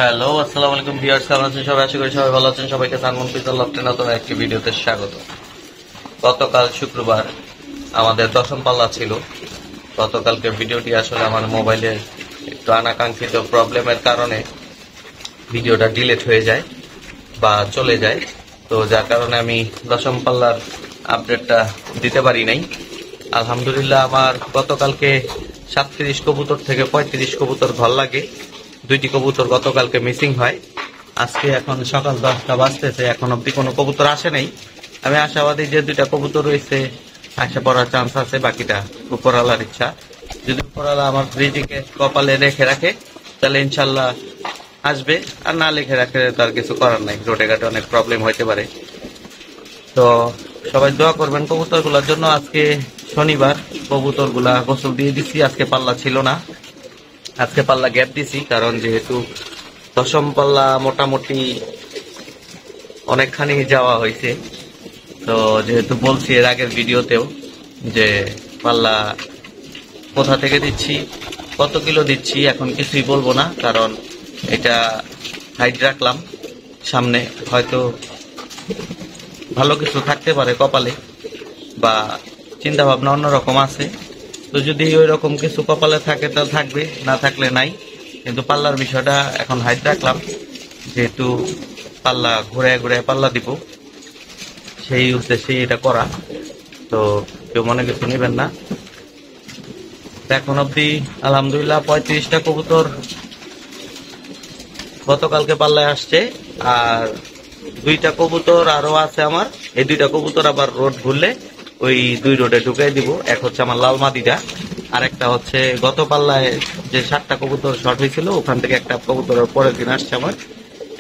Hello, আসসালামু আলাইকুম viewers, কেমন আছেন সবাই? আশা করি সবাই ভালো আছেন। সবাইকে সানমুন পিজার লফটে নতুন একটি ভিডিওতে স্বাগত। গতকাল শুক্রবার আমাদের দশম পাল্লা ছিল। গতকালকে ভিডিওটি আসলে আমার মোবাইলের একটু অনাকাঙ্ক্ষিত প্রবলেমের কারণে ভিডিওটা ডিলিট হয়ে যায় বা চলে যায়, তো যার কারণে আমি দশম পাল্লার আপডেটটা দিতে পারি নাই। আলহামদুলিল্লাহ আমার গতকালকে 37 কবুতর থেকে 35 কবুতর ঘর লাগে। 2টি কবুতর গতকালকে মিসিং হয়। আজকে এখন সকাল 10টা বাজতেছে, এখন অব্দি কোনো কবুতর আসে নাই। আমি আশাবাদী যে 2টা কবুতর রয়েছে, আসা পড়ার চান্স আছে। বাকিটা উপরওয়ালার ইচ্ছা। যদি উপরওয়ালা আমার ব্রিজিকে কপালে রেখে রাখে তাহলে ইনশাল্লাহ আসবে, আর না লিখে রাখলে তার কিছু করার নাই। রোডে ঘাটে অনেক প্রবলেম হইতে পারে। তো সবাই দোয়া করবেন কবুতরগুলোর জন্য। আজকে শনিবার, কবুতরগুলা গোসল দিয়ে দিচ্ছি। আজকে পাল্লা ছিল না, আজকে পাল্লা গ্যাপ দিছি, কারণ যেহেতু দশম পাল্লা মোটামুটি অনেকখানি যাওয়া হয়েছে। তো যেহেতু বলছি এর আগের ভিডিওতেও যে পাল্লা কোথা থেকে দিচ্ছি, কত কিলো দিচ্ছি, এখন কিছুই বলবো না, কারণ এটা হাইড রাখলাম। সামনে হয়তো ভালো কিছু থাকতে পারে কপালে, বা চিন্তা ভাবনা অন্যরকম আছে। তো যদি ওই রকম কিছু কপালে থাকে তা থাকবে, না থাকলে নাই। কিন্তু পাল্লার বিষয়টা এখন হাইড রাখলাম, যেহেতু পাল্লা ঘুরে ঘুরে পাল্লা দিব, সেই উদ্দেশ্যে এটা করা। তো কেউ মনে কিছু নেবেন না। এখন অব্দি আলহামদুলিল্লাহ 35টা কবুতর গতকালকে পাল্লায় আসছে, আর 2টা কবুতর আরো আছে আমার। এই 2টা কবুতর আবার রোড ঘুরলে ওই 2 রোডে ঢুকাই দিব। এক হচ্ছে আমার লাল মাদিটা, আর একটা হচ্ছে গত পাল্লায় যে 7টা কবুতর শর্ট হয়েছিল, ওখান থেকে একটা কবুতরের পরের দিন আসছে আমার।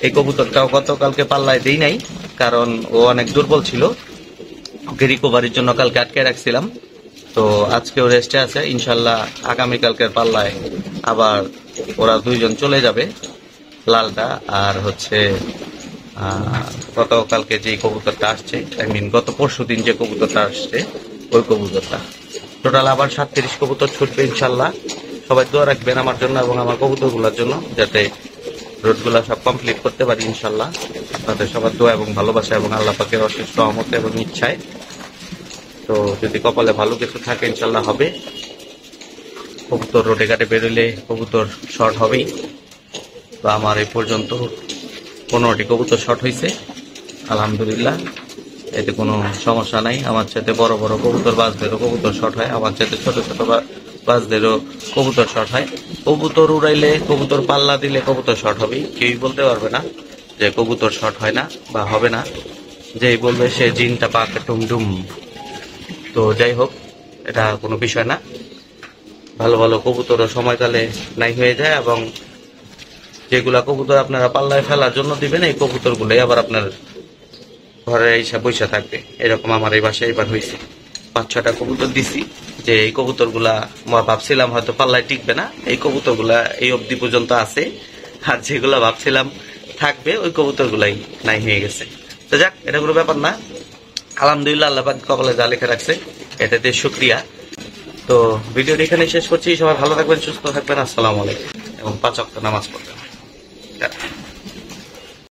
এই কবুতরটাও গতকালকে পাল্লায় দেই নাই, কারণ ও অনেক দুর্বল ছিল। ওকে রিকভারির জন্য কালকে আটকে রাখছিলাম। তো আজকেও রেস্টে আছে। ইনশাল্লাহ আগামীকালকের পাল্লায় আবার ওরা 2জন চলে যাবে, লালটা আর হচ্ছে গতকালকে যে কবুতরটা আসছে, গত পরশু দিন যে কবুতরটা আসছে, ওই কবুতরটা। টোটাল আবার 37 কবুতর ছুটবে ইনশাল্লাহ। সবাই দোয়া রাখবেন আমার জন্য এবং আমার কবুতরগুলোর জন্য, যাতে রোডগুলা সব কমপ্লিট করতে পারি ইনশাল্লাহ। আপনাদের সবার দোয়া এবং ভালোবাসা এবং আল্লাহ পাকের অশেষ রহমতে এবং ইচ্ছায়। তো যদি কপালে ভালো কিছু থাকে ইনশাল্লাহ হবে। কবুতর রোডে ঘাটে বেরোলে কবুতর শর্ট হবেই। তো আমার এই পর্যন্ত 15টি কবুতর শর্ট হয়েছে আলহামদুলিল্লাহ। এতে কোনো সমস্যা নাই। আমার চাইতে বড় বড় কবুতর বাজদেরও কবুতর শর্ট হয়, আমার চাইতে ছোট ছোট বাজদেরও কবুতর শর্ট হয়। কবুতর উড়াইলে, কবুতর পাল্লা দিলে কবুতর শর্ট হবেই। কেউই বলতে পারবে না যে কবুতর শর্ট হয় না বা হবে না। যেই বলবে সে জিনটা পাকে টুমডুম। তো যাই হোক, এটা কোনো বিষয় না। ভালো ভালো কবুতরও সময়কালে নাই হয়ে যায়, এবং যেগুলা কবুতর আপনারা পাল্লায় ফেলার জন্য দিবেন, এই কবুতরগুলোই আবার আপনার ঘরে এসে বসে থাকবে। এরকম আমার এই বাসায় এবার হয়েছে। 5-6টা কবুতর দিছি, যে এই কবুতরগুলা ভাবছিলাম হয়তো পাল্লায় টিকবে না, এই কবুতরগুলা এই অবধি পর্যন্ত আছে। আর যেগুলা ভাবছিলাম থাকবে, ওই কবুতরগুলাই নাই হয়ে গেছে। তো যাক, এটা কোনো ব্যাপার না। আলহামদুলিল্লাহ, আল্লাহ পাক কপালে যা লেখা রাখছে এটাতে শুকরিয়া। তো ভিডিওটি এখানে শেষ করছি। সবাই ভালো থাকবেন, সুস্থ থাকবেন। আসসালামু আলাইকুম এবং 5 ওয়াক্ত নামাজ পড়বেন।